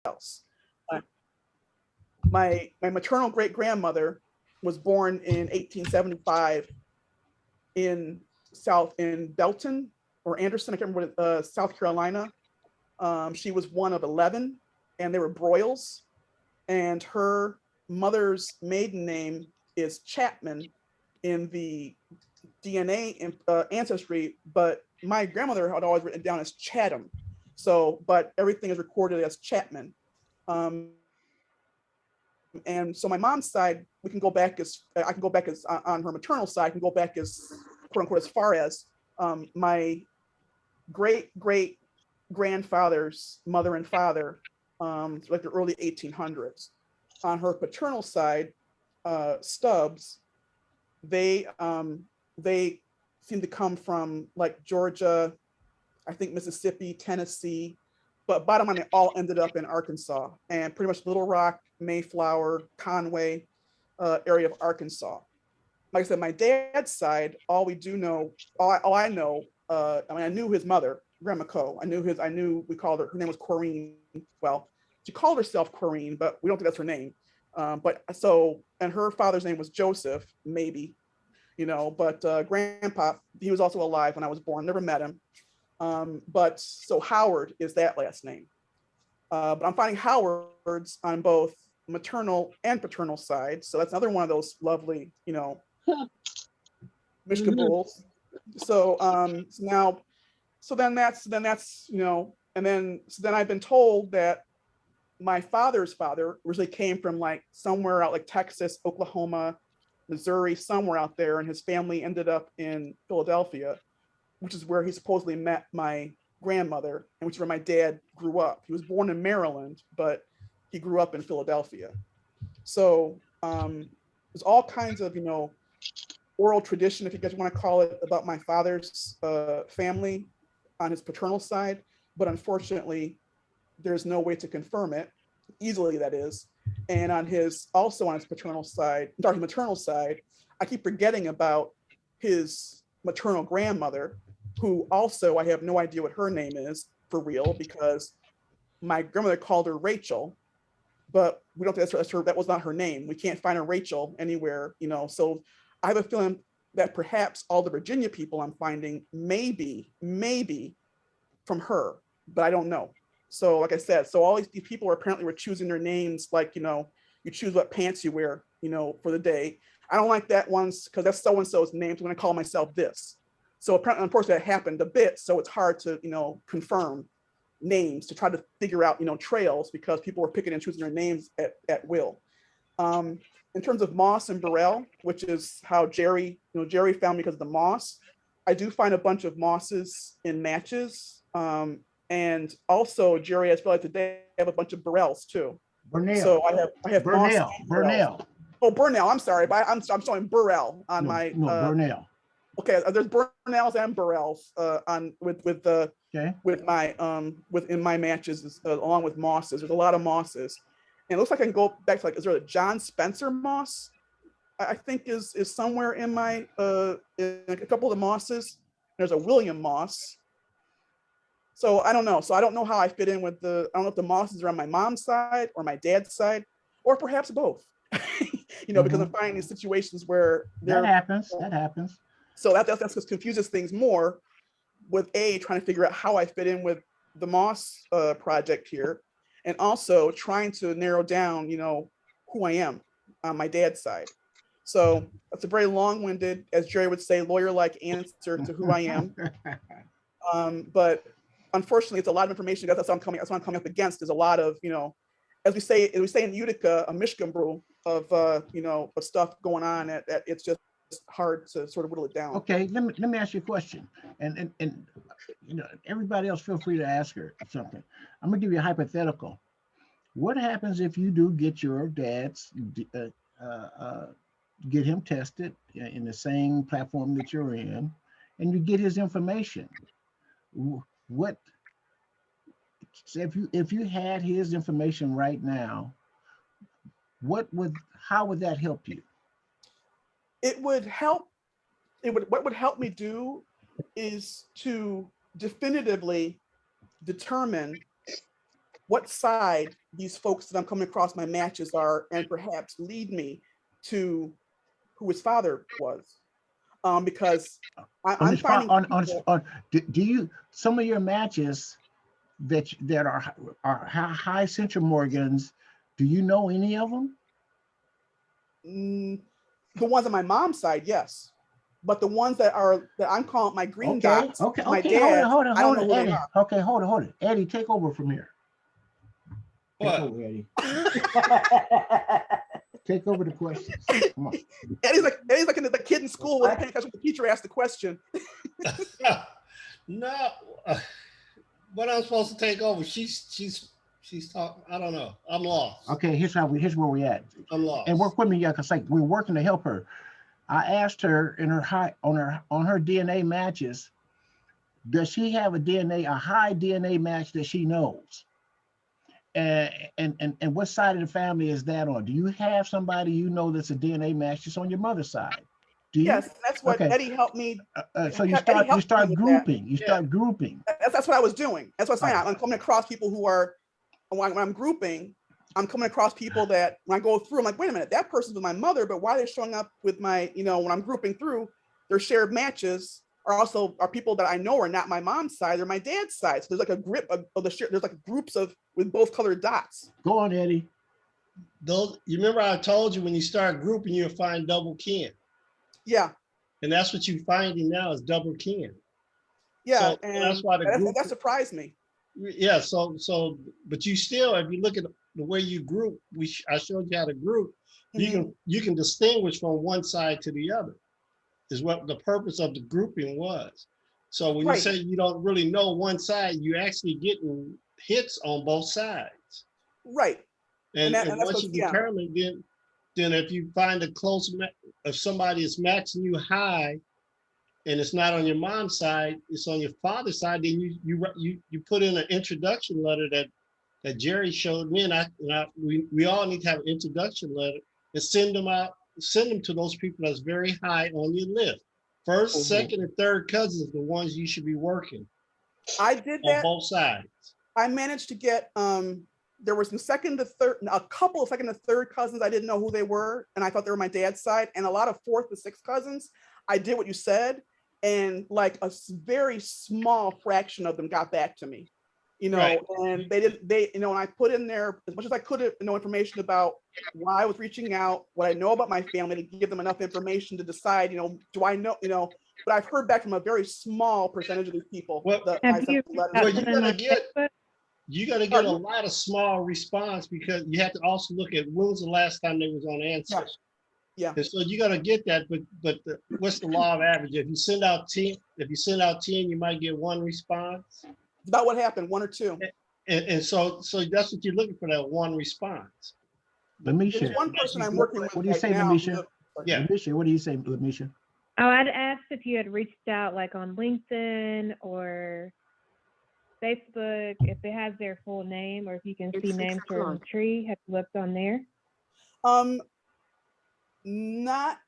else. Uh, my maternal great grandmother was born in 1875 in Belton or Anderson, I can't remember what, South Carolina. She was one of 11, and they were Broyles. And her mother's maiden name is Chapman in the DNA ancestry, but my grandmother had always written it down as Chatham. So, but everything is recorded as Chapman. And so my mom's side, we can go back as I can go back as on her maternal side, I can go back as quote unquote as far as my great great grandfather's mother and father, like the early 1800s. On her paternal side, Stubbs, they seem to come from like Georgia, I think Mississippi, Tennessee, but bottom line, they all ended up in Arkansas and pretty much Little Rock, Mayflower, Conway area of Arkansas. Like I said, my dad's side, all we do know, all I know, I mean, I knew his mother, Grandma Co. I knew we called her name was Corrine. Well, she called herself Corrine, but we don't think that's her name. But so, and her father's name was Joseph, maybe, but Grandpa, he was also alive when I was born, never met him. But so Howard is that last name. But I'm finding Howards on both maternal and paternal sides. So that's another one of those lovely, Michigan Bulls. So so then that's, and then I've been told that my father's father originally came from like somewhere out like Texas, Oklahoma, Missouri, somewhere out there, and his family ended up in Philadelphia, which is where he supposedly met my grandmother, and which is where my dad grew up. He was born in Maryland, but he grew up in Philadelphia. So there's all kinds of, oral tradition, if you guys want to call it, about my father's family on his paternal side, but unfortunately, there's no way to confirm it easily, that is. And also on his maternal side, I keep forgetting about his maternal grandmother, who also I have no idea what her name is for real, because my grandmother called her Rachel, but we don't think that's her, that was not her name. We can't find a Rachel anywhere, so I have a feeling that perhaps all the Virginia people I'm finding maybe from her, but I don't know. So like I said, so all these people apparently were choosing their names like, you choose what pants you wear, for the day. I don't like that once because that's so-and-so's name. So I'm going to call myself this. So apparently, unfortunately, that happened a bit. So it's hard to, confirm names to try to figure out, trails, because people were picking and choosing their names at will. In terms of moss and burrell, which is how Jerry found me because of the moss, I do find a bunch of mosses in matches. And also Jerry has realized today I have a bunch of burrells too. Burnell. So I have moss and burrells. Burnell. Oh, Burnell, I'm sorry, but I'm showing burrell on No, my no, Burnell. okay, there's Burnells and burrells on Okay. with my within my matches along with mosses. There's a lot of mosses. And it looks like I can go back to like, is there a John Spencer moss? I think is somewhere in my in a couple of the mosses. There's a William Moss. So I don't know. So I don't know how I fit in with I don't know if the mosses are on my mom's side or my dad's side, or perhaps both. Because I'm finding these situations where that happens. That happens. So that's what confuses things more, with trying to figure out how I fit in with the Moss project here, and also trying to narrow down, who I am on my dad's side. So that's a very long-winded, as Jerry would say, lawyer-like answer to who I am. But unfortunately, it's a lot of information. That's what I'm coming up against. Is a lot of, as we say in Utica, a Michigan brew of of stuff going on that it's just hard to sort of whittle it down. Okay, let me ask you a question, and everybody else feel free to ask her something. I'm gonna give you a hypothetical. What happens if you do get your dad's get him tested in the same platform that you're in, and you get his information? What if you had his information right now? How would that help you? It would help. What would help me do is to definitively determine what side these folks that I'm coming across my matches are, and perhaps lead me to who his father was. Because I'm finding people, do you, some of your matches that are high Central Morgans, do you know any of them? The ones on my mom's side, yes. But the ones that I'm calling my green dots, my dad, I don't know who Eddie. they are. Okay, hold it. Eddie, take over from here. What? Take over, Eddie. Take over the questions. Come on. Eddie's like the kid in school when the teacher asked the question. No, what I'm supposed to take over? She's talking. I don't know. I'm lost. Okay, here's where we at. I'm lost. And work with me, yeah, because like we're working to help her. I asked her in her on her DNA matches, does she have a high DNA match that she knows? And what side of the family is that on? Do you have somebody you know that's a DNA match that's on your mother's side? Do you? Yes, that's what Eddie helped me. So you start grouping. You start grouping. That's what I was doing. That's what I'm saying. I'm coming across people who are, when I'm grouping, I'm coming across people that when I go through, I'm like, wait a minute, that person's with my mother, but why are they showing up with my, when I'm grouping through, their shared matches are people that I know are not my mom's side, they're my dad's side. So there's like a grip of the share. There's like groups with both colored dots. Go on, Eddie. You remember I told you when you start grouping, you'll find double kin. Yeah. And that's what you're finding now is double kin. Yeah, so and that's why that surprised me. Yeah, but you still, if you look at the way you group, I showed you how to group. You can distinguish from one side to the other. Is what the purpose of the grouping was. So when you say you don't really know one side, you're actually getting hits on both sides. Right. And once you determine, then if you find a close, if somebody is matching you high, and it's not on your mom's side, it's on your father's side, then you put in an introduction letter that Jerry showed me, and we all need to have an introduction letter and send them to those people that's very high on your list. First, second, and third cousins are the ones you should be working. I did that on both sides. I managed to get there were some a couple of second to third cousins I didn't know who they were, and I thought they were my dad's side, and a lot of fourth to sixth cousins. I did what you said, and like a very small fraction of them got back to me. And and I put in there as much as I could know information about why I was reaching out, what I know about my family, to give them enough information to decide, do I know, but I've heard back from a very small percentage of these people. You gotta get a lot of small response, because you have to also look at when was the last time they was on Ancestry. Yeah. And so you got to get that, but what's the law of average? If you send out 10, you might get one response. About what happened, one or two. And so that's what you're looking for, that one response. Lamisha, there's one person I'm working with. What do you say, Lamisha? Yeah. Lamisha, what do you say, Lamisha? Oh, I'd asked if you had reached out like on LinkedIn or Facebook, if it has their full name, or if you can see names from the tree. Have you looked on there? Not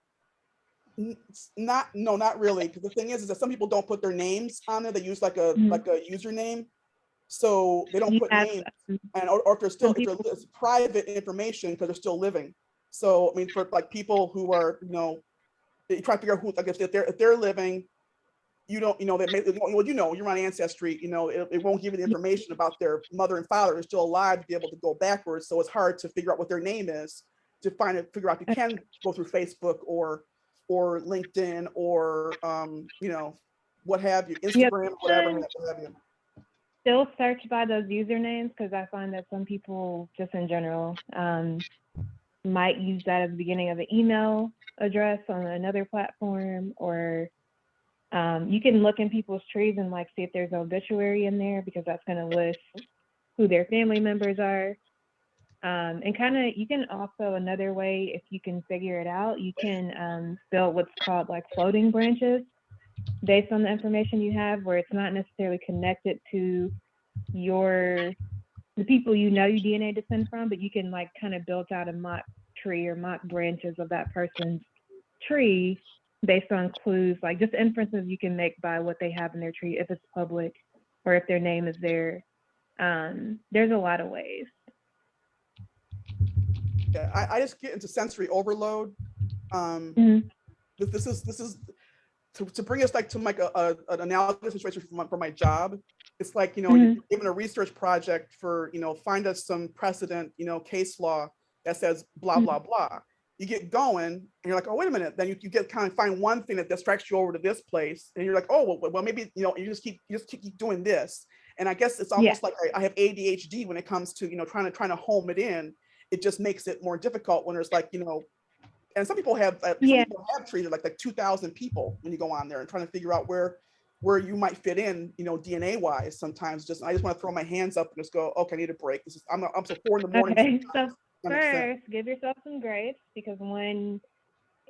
really. Because the thing is that some people don't put their names on there. They use like a username, so they don't put names. And or if it's private information because they're still living. So I mean, for like people who are they try to figure out who, like if they're living, you're on Ancestry, it won't give you the information about their mother and father. They're still alive to be able to go backwards. So it's hard to figure out what their name is to figure out. You can go through Facebook or LinkedIn or what have you, Instagram, whatever have you. Still search by those usernames, because I find that some people just in general might use that at the beginning of an email address on another platform, or you can look in people's trees and like see if there's an obituary in there, because that's going to list who their family members are. And kind of, you can also, another way, if you can figure it out, you can build what's called like floating branches based on the information you have, where it's not necessarily connected to the people you DNA descend from, but you can like kind of build out a mock tree or mock branches of that person's tree based on clues, like just inferences you can make by what they have in their tree, if it's public or if their name is there. There's a lot of ways. Yeah, I just get into sensory overload. Mhm. This is to bring us like to like an analogous situation for my job. It's like, you know, you're Mhm. given a research project for, you know, find us some precedent, you know, case law that says blah, Mhm. blah, blah. You get going and you're like, oh, wait a minute. Then you get kind of find one thing that distracts you over to this place. And you're like, oh, well maybe, you know, you just keep doing this. And I guess it's Yeah. almost like I have ADHD when it comes to, you know, trying to home it in. It just makes it more difficult when there's like, you know, and some people have Yeah. treated like 2,000 people when you go on there and trying to figure out where you might fit in, you know, DNA wise. Sometimes I just want to throw my hands up and just go, okay, I need a break. This is I'm so 4 in the morning. Okay. So That makes sense. first, give yourself some grace, because when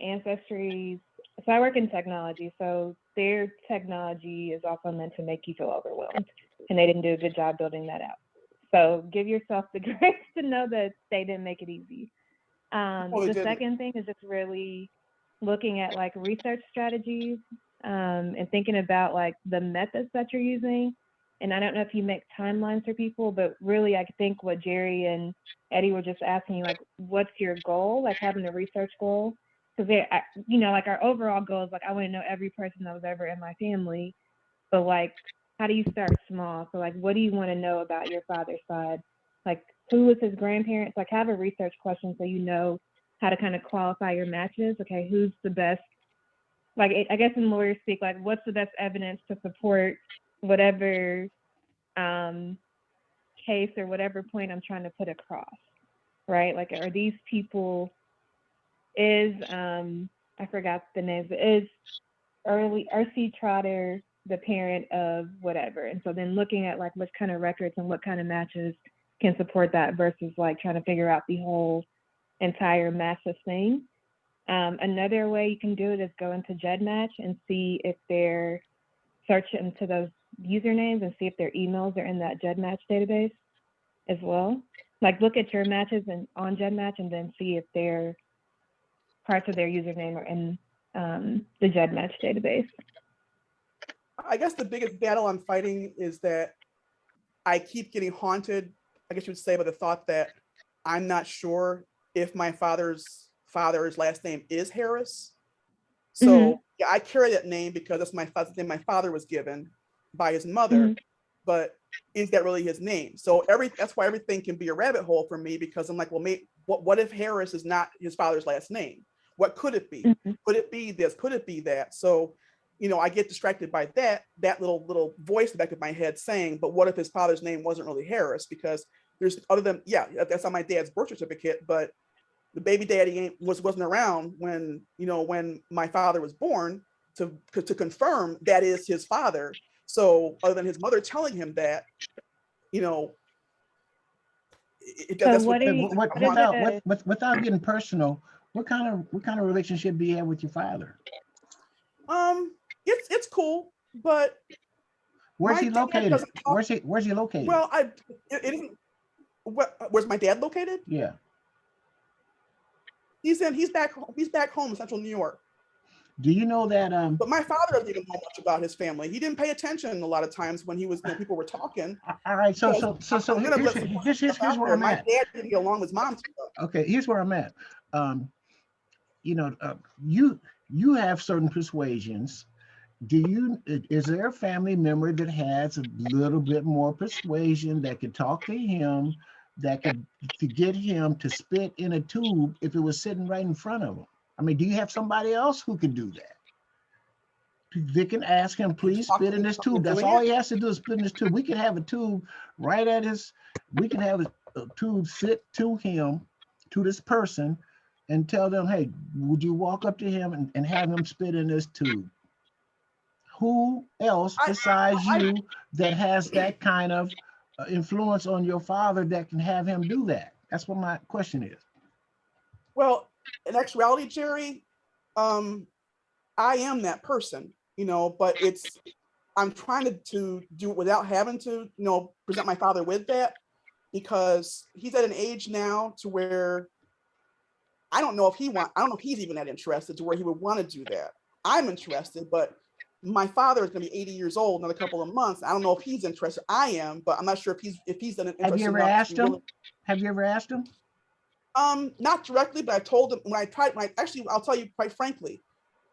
Ancestry, so I work in technology, so their technology is also meant to make you feel overwhelmed, and they didn't do a good job building that out. So give yourself the grace to know that they didn't make it easy. The second thing is just really looking at like research strategies, and thinking about like the methods that you're using. And I don't know if you make timelines for people, but really I think what Jerry and Eddie were just asking you, like, what's your goal? Like having a research goal. Because, you know, like our overall goal is like, I want to know every person that was ever in my family. But like, how do you start small? So like, what do you want to know about your father's side? Like, who was his grandparents? Like, have a research question so you know how to kind of qualify your matches. Okay, who's the best? Like, I guess in lawyer speak, like, what's the best evidence to support whatever case or whatever point I'm trying to put across, right? Like, are these people, I forgot the names, is R.C. Trotter the parent of whatever? And so then looking at like what kind of records and what kind of matches can support that versus like trying to figure out the whole entire massive thing. Another way you can do it is go into GEDmatch and see if they're search into those usernames and see if their emails are in that GEDmatch database as well. Like look at your matches and on GEDmatch and then see if their parts of their username are in the GEDmatch database. I guess the biggest battle I'm fighting is that I keep getting haunted, I guess you would say, by the thought that I'm not sure if my father's last name is Harris. So yeah, I carry that name because that's my name my father was given by his mother, but is that really his name? So that's why everything can be a rabbit hole for me, because I'm like, well, what if Harris is not his father's last name? What could it be? Could it be this? Could it be that? So, you know, I get distracted by that little voice in the back of my head saying, but what if his father's name wasn't really Harris? Because there's other than, yeah, that's on my dad's birth certificate, but the baby daddy wasn't around when, you know, when my father was born to confirm that is his father. So other than his mother telling him that, you know, without getting personal, what kind of relationship do you have with your father? It's cool, but where's he located? Where's he located? Well, it isn't. Where's my dad located? Yeah. He's back home in central New York. Do you know that but my father doesn't even know much about his family. He didn't pay attention a lot of times when people were talking. All right, so here's where I'm at. My dad didn't get along with his mom. Okay, here's where I'm at. You know, you have certain persuasions. Is there a family member that has a little bit more persuasion that could talk to him, that could to get him to spit in a tube if it was sitting right in front of him? I mean, do you have somebody else who can do that? They can ask him, please spit in this tube. That's all he has to do is spit in this tube. We can have a tube right at we can have a tube sit to him, to this person, and tell them, hey, would you walk up to him and have him spit in this tube? Who else besides you that has that kind of influence on your father that can have him do that? That's what my question is. Well, in actuality, Jerry, I am that person, you know, but I'm trying to do it without having to, you know, present my father with that, because he's at an age now to where I don't know if he's even that interested to where he would want to do that. I'm interested, but my father is going to be 80 years old in another couple of months. I don't know if he's interested. I am, but I'm not sure if he's interested. Have you ever asked him? Have you ever asked him? Not directly, but I told him actually, I'll tell you quite frankly,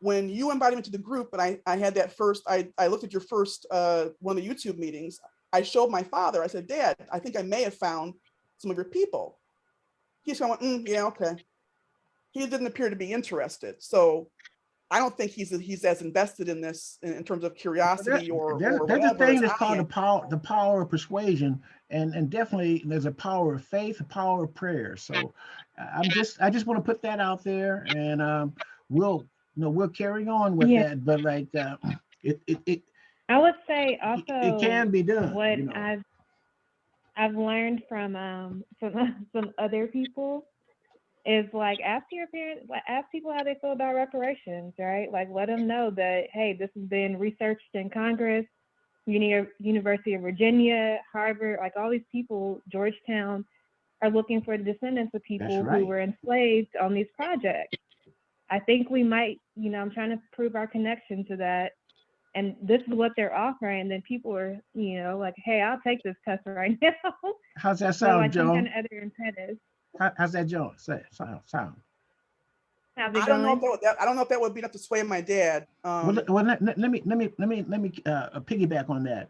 when you invited me to the group and I had that first, I looked at your first, one of the YouTube meetings, I showed my father, I said, Dad, I think I may have found some of your people. He just went, yeah, okay. He didn't appear to be interested. So I don't think he's as invested in this in terms of curiosity or there's whatever. A thing that's called the power of persuasion, and definitely there's a power of faith, a power of prayer. So I just want to put that out there, and we'll carry on with that. But like it I would say also it can be done. What I've learned from some other people is like ask your parents, ask people how they feel about reparations, right? Like let them know that, hey, this has been researched in Congress, University of Virginia, Harvard, like all these people, Georgetown, are looking for the descendants of people who were enslaved on these projects. I think we might, I'm trying to prove our connection to that. And this is what they're offering. And then people are, like, hey, I'll take this test right now. How's that sound, like Joe? some kind of other incentive. How's that, Joe? Sound. How's it I don't know if that would be enough to sway my dad. Well, let me piggyback on that.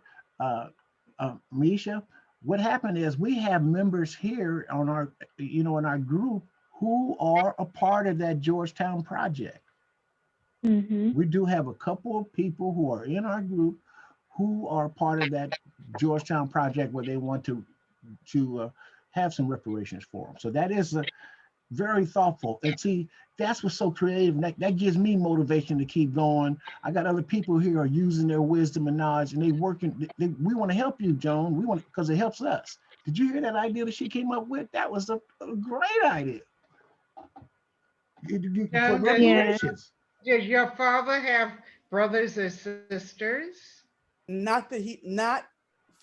Misha, what happened is we have members here on our, in our group who are a part of that Georgetown project. Mm-hmm. We do have a couple of people who are in our group who are part of that Georgetown project where they want to have some reparations for them. So that is very thoughtful. And see, that's what's so creative. That gives me motivation to keep going. I got other people here who are using their wisdom and knowledge, and we want to help you, Joan. Because it helps us. Did you hear that idea that she came up with? That was a great idea. Reparations. Does your father have brothers or sisters? Not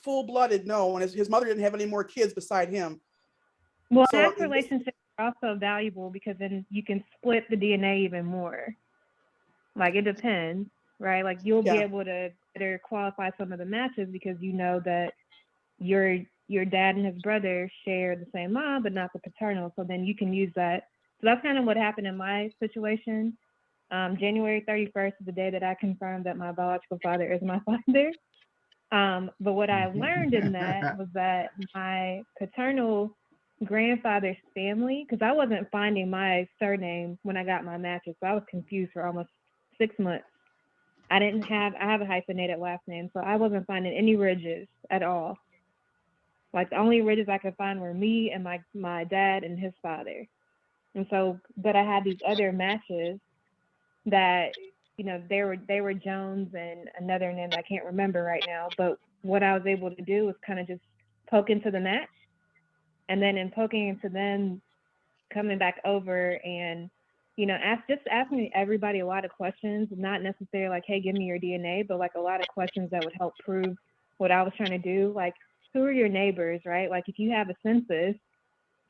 full-blooded, no. And his mother didn't have any more kids beside him. Well, so, past relationships are also valuable because then you can split the DNA even more. Like it depends, right? Like you'll be able to better qualify some of the matches because you know that your dad and his brother share the same mom, but not the paternal. So then you can use that. So that's kind of what happened in my situation. January 31st is the day that I confirmed that my biological father is my father. But what I learned in that was that my paternal grandfather's family, because I wasn't finding my surname when I got my matches, so I was confused for almost 6 months. I have a hyphenated last name, so I wasn't finding any ridges at all. Like the only ridges I could find were me and my dad and his father. And so, but I had these other matches that, they were Jones and another name that I can't remember right now. But what I was able to do was kind of just poke into the match. And then in poking into them, coming back over and, asking everybody a lot of questions, not necessarily like, hey, give me your DNA, but like a lot of questions that would help prove what I was trying to do. Like, who are your neighbors, right? Like if you have a census,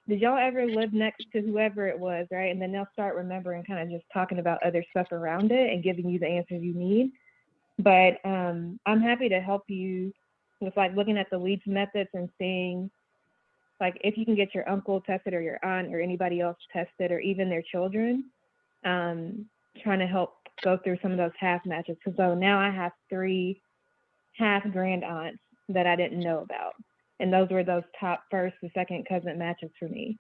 did y'all ever live next to whoever it was, right? And then they'll start remembering kind of just talking about other stuff around it and giving you the answers you need. But I'm happy to help you with like looking at the Leeds methods and seeing like if you can get your uncle tested or your aunt or anybody else tested or even their children, trying to help go through some of those half matches. So now I have 3 half grand aunts that I didn't know about. And those were those top first and second cousin matches for me.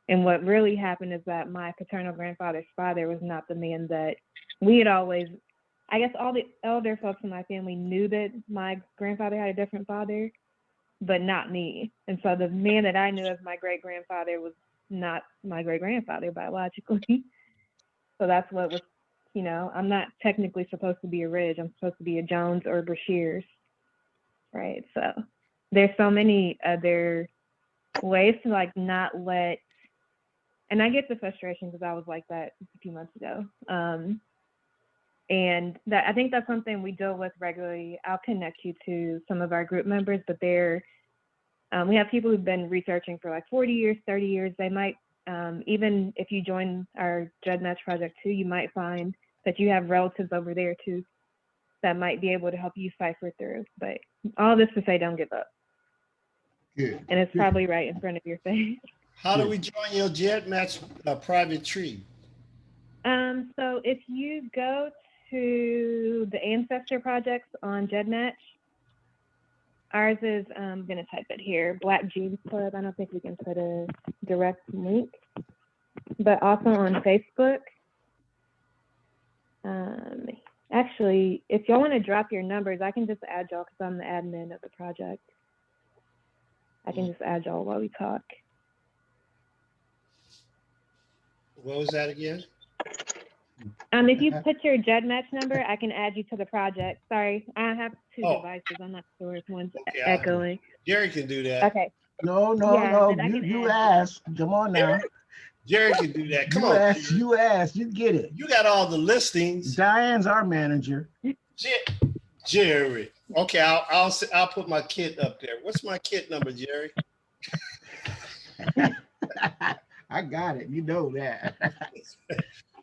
And what really happened is that my paternal grandfather's father was not the man that we had always, I guess all the elder folks in my family knew that my grandfather had a different father, but not me. And so the man that I knew as my great-grandfather was not my great-grandfather biologically. So that's what was, I'm not technically supposed to be a Ridge. I'm supposed to be a Jones or a Brashears, right? So there's so many other ways to like not let, and I get the frustration because I was like that a few months ago. And that I think that's something we deal with regularly. I'll connect you to some of our group members, but we have people who've been researching for like 40 years, 30 years. They might, even if you join our Jed Match project too, you might find that you have relatives over there too. that might be able to help you cipher through. But all this to say, don't give up. Good. And it's probably right in front of your face. How do we join your GEDmatch private tree? So if you go to the Ancestor projects on GEDmatch, ours is, I'm going to type it here, Black Genes Club. I don't think we can put a direct link, but also on Facebook. Actually, if y'all want to drop your numbers, I can just add y'all because I'm the admin of the project. I can just add y'all while we talk. What was that again? If you put your GEDmatch number, I can add you to the project. Sorry, I have two devices. I'm not sure if one's echoing. Jerry can do that. Okay. No. You asked. Come on now. Jerry can do that. Come on. You asked. You get it. You got all the listings. Diane's our manager. Jerry. Okay, I'll put my kit up there. What's my kit number, Jerry? I got it. You know that.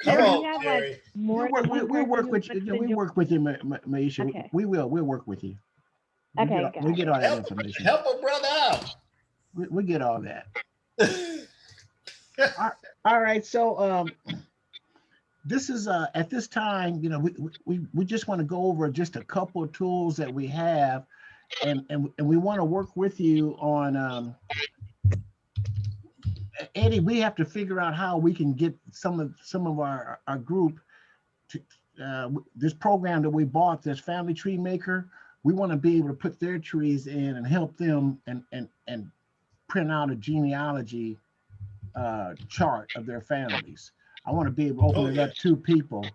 Come on, Jerry. We'll work with you. We work with you, Maisha. Okay. We'll work with you. We get all that information. Help a brother out. We get all that. All right. So this is at this time, we just want to go over just a couple of tools that we have, and we want to work with you on. Eddie, we have to figure out how we can get some of our group to this program that we bought, this Family Tree Maker. We want to be able to put their trees in and help them and print out a genealogy chart of their families. I want to be able to open it up to people,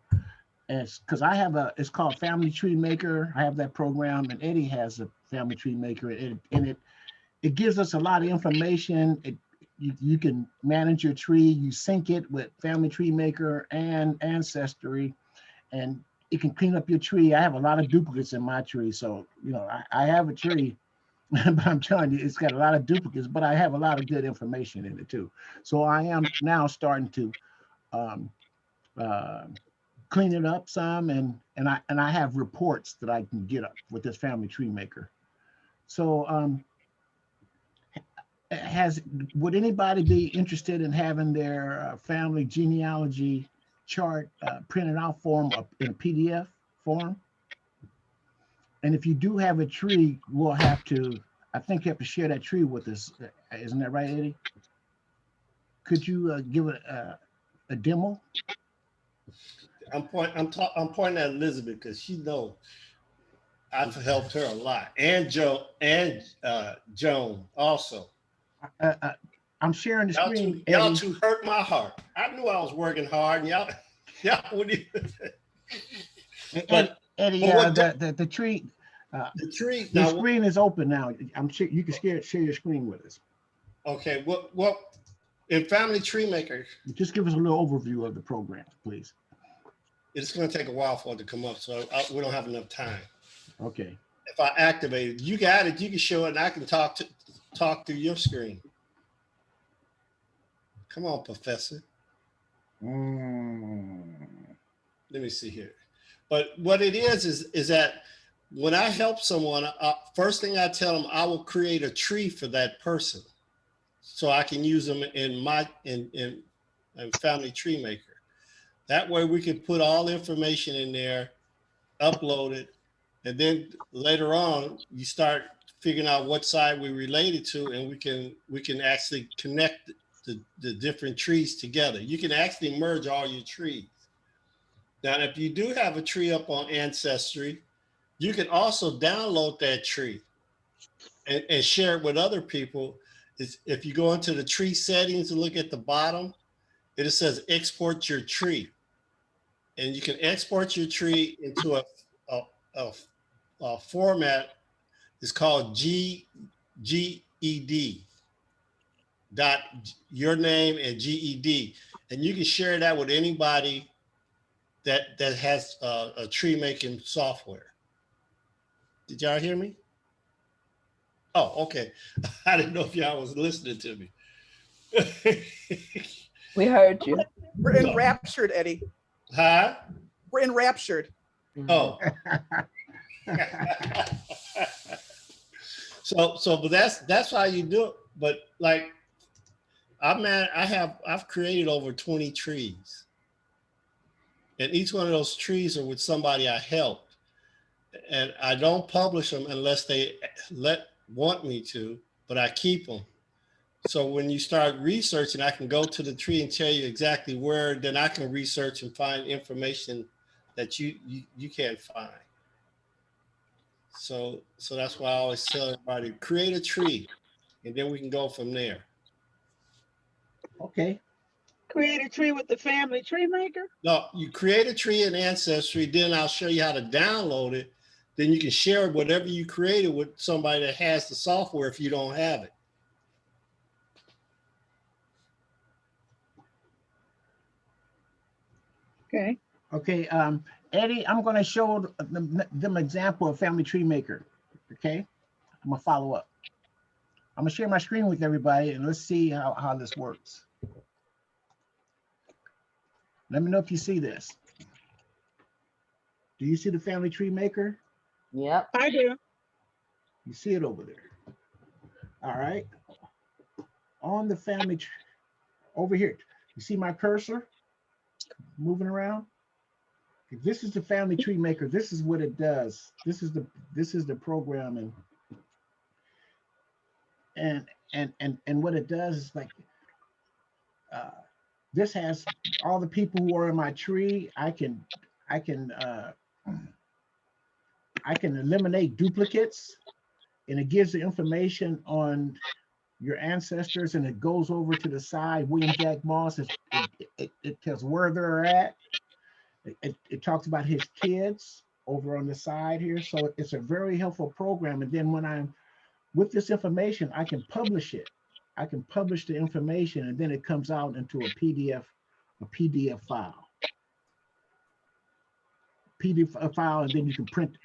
and because I have it's called Family Tree Maker. I have that program, and Eddie has a Family Tree Maker, and it gives us a lot of information. You can manage your tree. You sync it with Family Tree Maker and Ancestry, and it can clean up your tree. I have a lot of duplicates in my tree, so I have a tree, but I'm telling you, it's got a lot of duplicates. But I have a lot of good information in it too. So I am now starting to clean it up some, and I have reports that I can get up with this Family Tree Maker. So would anybody be interested in having their family genealogy chart printed out for them in a PDF form? And if you do have a tree, I think you have to share that tree with us. Isn't that right, Eddie? Could you give it a demo? I'm pointing at Elizabeth because she knows I've helped her a lot, and Joan also. I'm sharing the screen. Y'all two hurt my heart. I knew I was working hard, and y'all wouldn't even. Eddie, the tree. The tree. The screen is open now. I'm sure you can share your screen with us. Okay. Well, in Family Tree Maker, just give us a little overview of the program, please. It's going to take a while for it to come up, so we don't have enough time. Okay. If I activate it, you got it. You can show it, and I can talk through your screen. Come on, Professor. Let me see here. But what it is that when I help someone, first thing I tell them, I will create a tree for that person, so I can use them in my in Family Tree Maker. That way we can put all the information in there, upload it, and then later on you start figuring out what side we related to, and we can actually connect the different trees together. You can actually merge all your trees. Now, if you do have a tree up on Ancestry, you can also download that tree and share it with other people. If you go into the tree settings and look at the bottom, it says export your tree. And you can export your tree into a format. It's called GED. Dot your name and GED, and you can share that with anybody that has a tree making software. Did y'all hear me? Oh, okay. I didn't know if y'all was listening to me. We heard you. We're enraptured, Eddie. Huh? We're enraptured. Oh, But that's how you do it. But like, I've created over 20 trees, and each one of those trees are with somebody I helped, and I don't publish them unless they want me to, but I keep them. So when you start researching, I can go to the tree and tell you exactly where. Then I can research and find information that you can't find. So that's why I always tell everybody, create a tree, and then we can go from there. Okay. Create a tree with the family tree maker? No, you create a tree in Ancestry, then I'll show you how to download it. Then you can share whatever you created with somebody that has the software if you don't have it. Okay. Okay, Eddie, I'm going to show them example of Family Tree Maker. Okay, I'm gonna follow up. I'm gonna share my screen with everybody and let's see how this works. Let me know if you see this. Do you see the Family Tree Maker? Yep. I do. You see it over there. All right. On the Family Tree, over here, you see my cursor moving around? This is the Family Tree Maker. This is what it does. This is the programming. And what it does is like this has all the people who are in my tree. I can eliminate duplicates, and it gives the information on your ancestors, and it goes over to the side. William Jack Moss it tells where they're at. It talks about his kids over on the side here. So it's a very helpful program. And then when I'm with this information, I can publish it. I can publish the information, and then it comes out into a PDF file. PDF file, and then you can print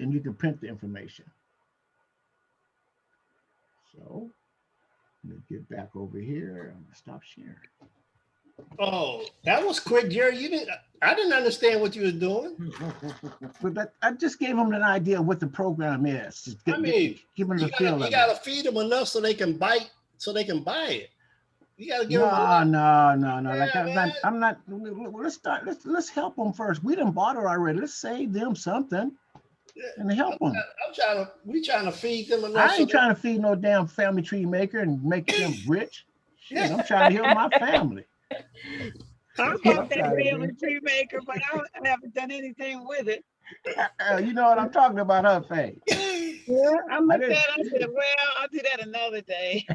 the information. So let me get back over here. I'm gonna stop sharing. Oh, that was quick, Jerry. I didn't understand what you were doing. But I just gave them an idea of what the program is. Give them the feel of it. You gotta feed them enough so they can bite, so they can buy it. You gotta give them. No. Like Yeah, I'm not. Let's start. Let's help them first. We done bought it already. Let's save them something and help them. We trying to feed them enough. I ain't trying to feed no damn Family Tree Maker and make them rich. Shit, I'm trying to help my family. I bought that family tree maker, but I haven't done anything with it. You know what I'm talking about, huh, Faye? Yeah, I looked at it, I said, well, I'll do that another day.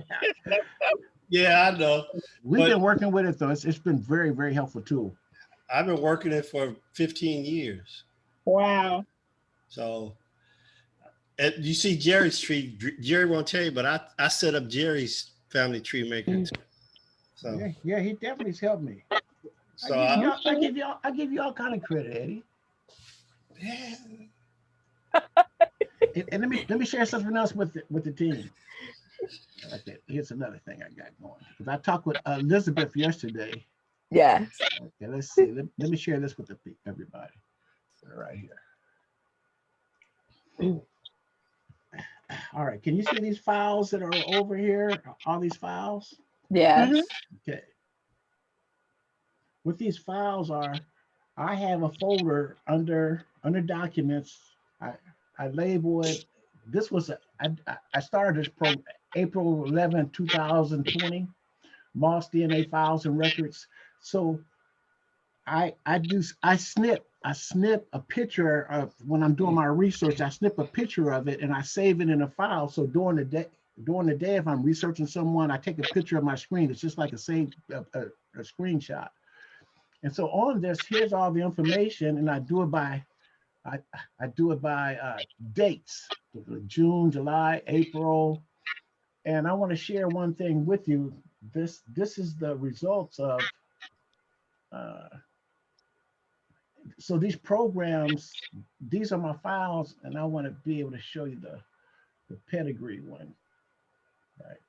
Yeah, I know. We've been working with it though. It's been very, very helpful tool. I've been working it for 15 years. Wow. So you see Jerry's tree. Jerry won't tell you, but I set up Jerry's Family Tree Maker too. So yeah, he definitely's helped me. So I give you all kind of credit, Eddie. Yeah. And let me share something else with the team. Okay, here's another thing I got going. Because I talked with Elizabeth yesterday. Yes. Okay, let's see. Let me share this with everybody. Right here. All right, can you see these files that are over here? All these files? Yes. Okay. What these files are, I have a folder under documents. I label it. This was I started this program April 11, 2020, Moss DNA files and records. So I snip a picture of when I'm doing my research. I snip a picture of it and I save it in a file. So during the day, if I'm researching someone, I take a picture of my screen. It's just like a screenshot. And so on this, here's all the information, and I do it by dates: June, July, April. And I want to share one thing with you. This is the results of. So these programs, these are my files, and I want to be able to show you the pedigree one. Right.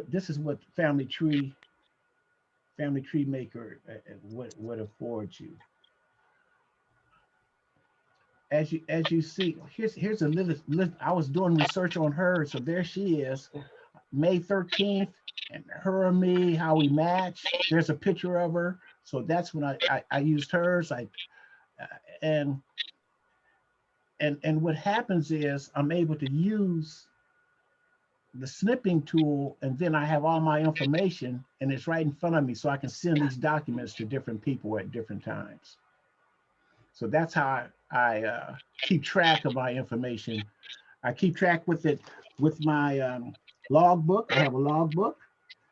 This is what Family Tree Maker what affords you. as you see, here's a little, I was doing research on her, so there she is, May 13th, and her and me, how we match. There's a picture of her, so that's when I used hers. And what happens is I'm able to use the snipping tool, and then I have all my information, and it's right in front of me, so I can send these documents to different people at different times. So that's how I keep track of my information. I keep track with it with my logbook. I have a logbook,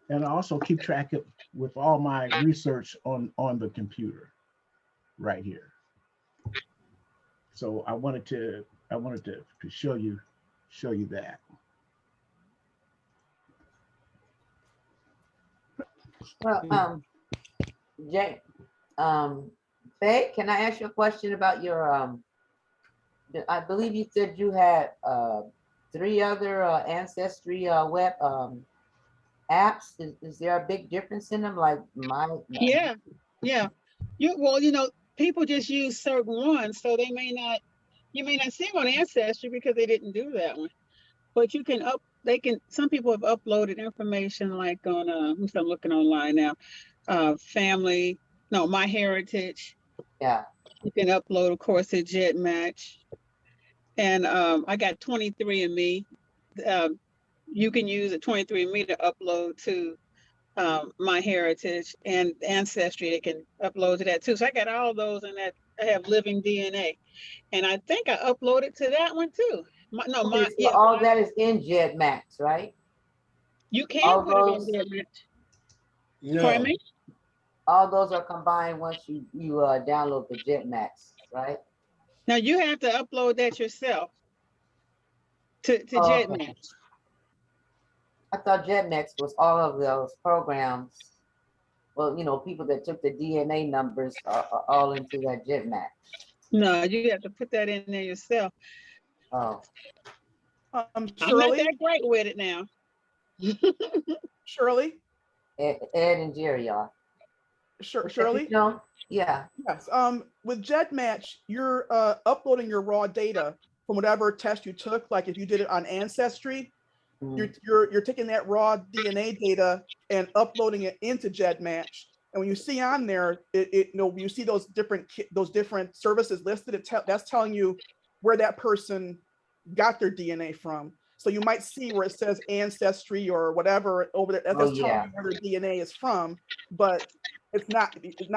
and I also keep track of with all my research on the computer right here. So I wanted to show you that. Well, Jay, Faye, can I ask you a question about your, I believe you said you had 3 other ancestry web apps. Is there a big difference in them? Like Yeah. Well, people just use certain ones, so you may not see them on Ancestry because they didn't do that one. But some people have uploaded information like on, I'm looking online now, My Heritage. Yeah. You can upload, of course, a Jet Match. And I got 23andMe. You can use a 23andMe to upload to My Heritage, and Ancestry. They can upload to that too. So I got all those, and that I have Living DNA, and I think I uploaded to that one too. All that is in GEDmatch, right? You can put it in GEDmatch. No. Pardon me? All those are combined once you download the GEDmatch, right? Now you have to upload that yourself to GEDmatch. Okay. I thought GEDmatch was all of those programs. Well, people that took the DNA numbers are all into that GEDmatch. No, you have to put that in there yourself. Oh. Shirley? I'm not that great with it now. Shirley? Ed and Jerry are. Shirley? No. Yeah. Yes. With GEDmatch, you're uploading your raw data from whatever test you took. Like if you did it on Ancestry, you're taking that raw DNA data and uploading it into GEDmatch. And when you see on there, you see those different services listed. That's telling you where that person got their DNA from. So you might see where it says Ancestry or whatever over there. That's telling you where their DNA is from, but it's not.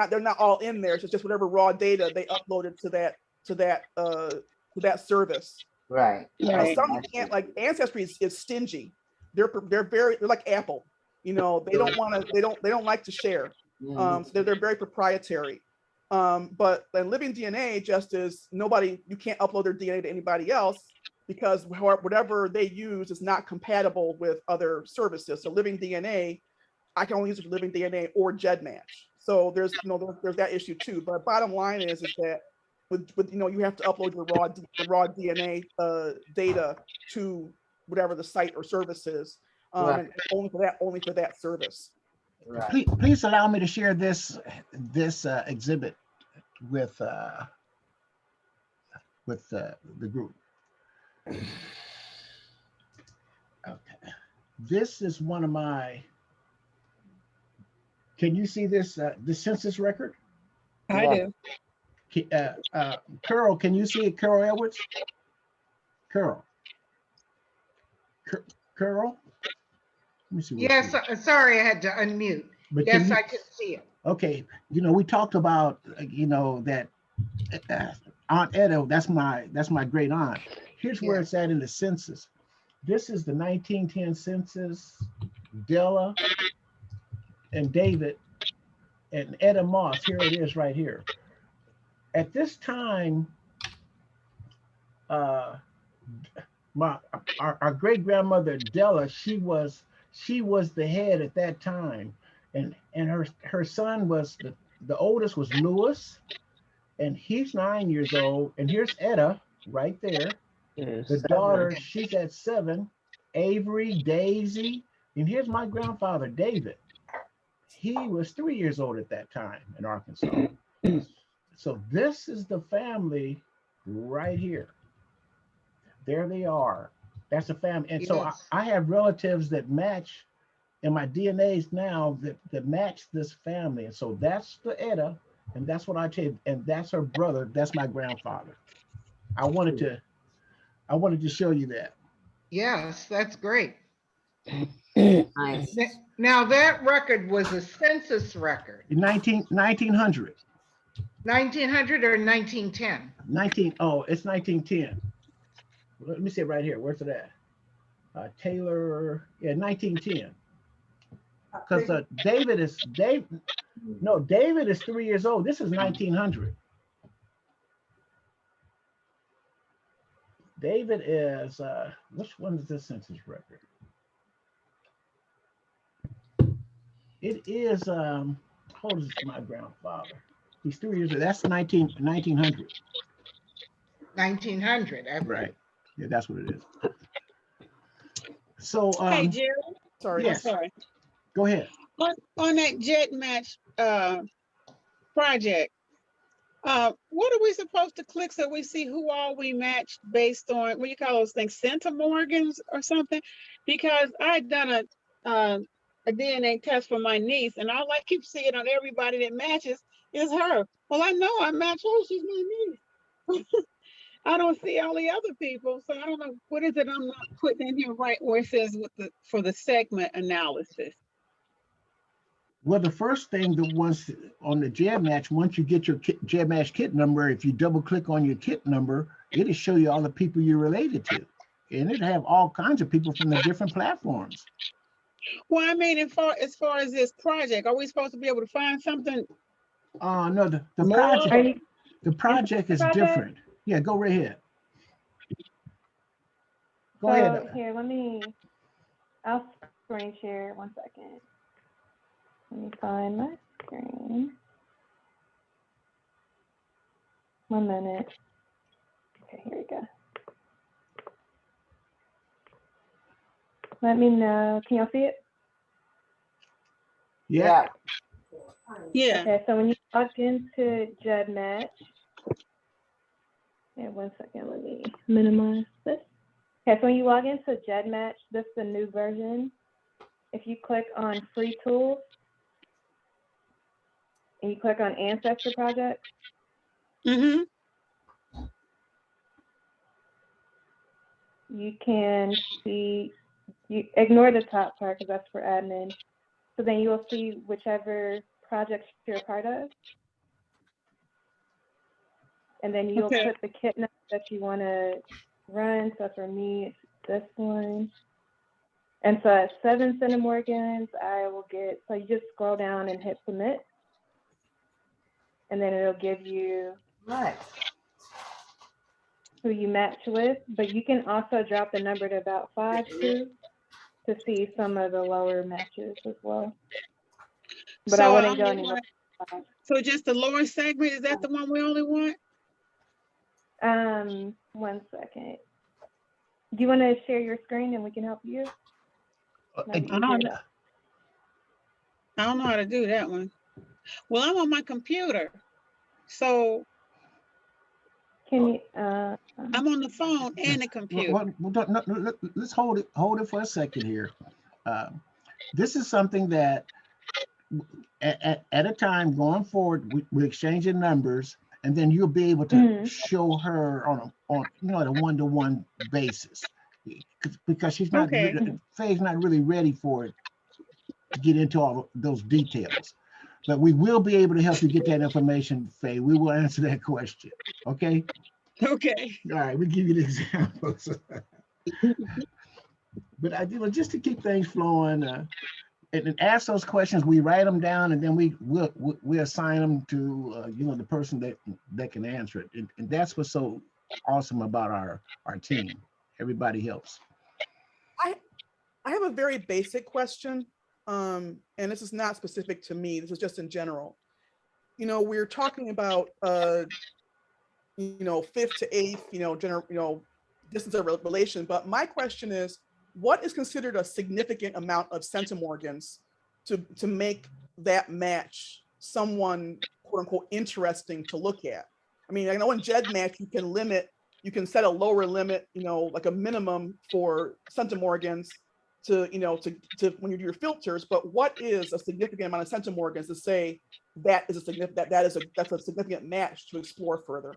They're not all in there. It's just whatever raw data they uploaded to that service. Right. Some you can't, like Ancestry is stingy. They're like Apple. They don't like to share. So they're very proprietary. But then Living DNA just is you can't upload their DNA to anybody else because whatever they use is not compatible with other services. So Living DNA, I can only use it for Living DNA or GEDmatch. So there's that issue too. But bottom line is that with you have to upload your raw DNA data to whatever the site or service is, and only for that service. Right. Please allow me to share this exhibit with the group. Okay, this is one of my. Can you see this the census record? I do. Carol, can you see it? Carol Edwards. Carol. Carol. Let me see. Yes, sorry, I had to unmute. But yes, I can see it. Okay, we talked about that Aunt Ethel. That's my great aunt. Here's where it's at in the census. This is the 1910 census. Della and David and Etta Moss. Here it is right here. At this time, our great grandmother Della, she was the head at that time, and her son was the oldest was Lewis, and he's 9 years old. And here's Etta right there. The daughter, she's at 7. Avery, Daisy, and here's my grandfather David. He was 3 years old at that time in Arkansas. So this is the family right here. There they are. That's a family. And so Yes. I have relatives that match in my DNAs now that match this family. And so that's the Etta, and that's what I tell you, and that's her brother. That's my grandfather. I wanted to show you that. Yes, that's great. Nice. Now that record was a census record, In 1900. 1900 or 1910? It's 1910. Let me see it right here. Where's it at? Taylor, yeah, 1910. Because David is 3 years old. This is 1900. David is, which one is this census record? It is, how old is my grandfather? He's 3 years old. That's 1900. 1900. Okay. Right. Yeah, that's what it is. So, Hey, Jerry. Sorry. yes, Sorry. go ahead. On that jet match project, what are we supposed to click so we see who all we matched based on, what do you call those things, centimorgans or something? Because I'd done a DNA test for my niece, and all I keep seeing on everybody that matches is her. Well, I know I match her, she's my niece. I don't see all the other people, so I don't know what is it I'm not putting in here right where it says for the segment analysis. Well, the first thing that once on the J match, once you get your J match kit number, if you double click on your kit number, it'll show you all the people you're related to, and it'll have all kinds of people from the different platforms. Well, I mean, as far as this project, are we supposed to be able to find something? No, the More? project is different. Yeah, go right ahead. Go ahead. Here, I'll screen share 1 second. Let me find my screen. 1 minute. Okay, here we go. Let me know. Can y'all see it? Yeah. Yeah. Okay, so when you log into GEDmatch, 1 second, let me minimize this. Okay, so when you log into GEDmatch, this is the new version. If you click on free tools, and you click on Ancestor Project. Mm-hmm. You can see, you ignore the top part because that's for admin. So then you will see whichever project you're a part of. And then you'll put the kit number that you want to run. So for me, it's this one. And so at 7 centimorgans, I will get, so you just scroll down and hit submit. And then it'll give you who you match with, but you can also drop the number to about 5 too to see some of the lower matches as well. But so I wouldn't go any lower. So just the lower segment, is that the one we only want? 1 second. Do you want to share your screen and we can help you? I don't know how to do that one. Well, I'm on my computer, so can you? I'm on the phone and the computer. Well, let's hold it for a second here. This is something that at a time going forward, we're exchanging numbers, and then you'll be able to show her on a one-to-one basis, because she's not Faye's not really ready for it to get into all of those details. But we will be able to help you get that information, Faye. We will answer that question. Okay? Okay. All right, we'll give you the examples. But just to keep things flowing, and ask those questions, we write them down, and then we assign them to the person that can answer it. And that's what's so awesome about our team. Everybody helps. I have a very basic question. And this is not specific to me, this is just in general. We're talking about 5th to 8th, distance of relation, but my question is, what is considered a significant amount of centimorgans to make that match someone, quote unquote, interesting to look at? I mean, I know in GEDmatch you can set a lower limit, like a minimum for centimorgans to when you do your filters. But what is a significant amount of centimorgans to say that's a significant match to explore further?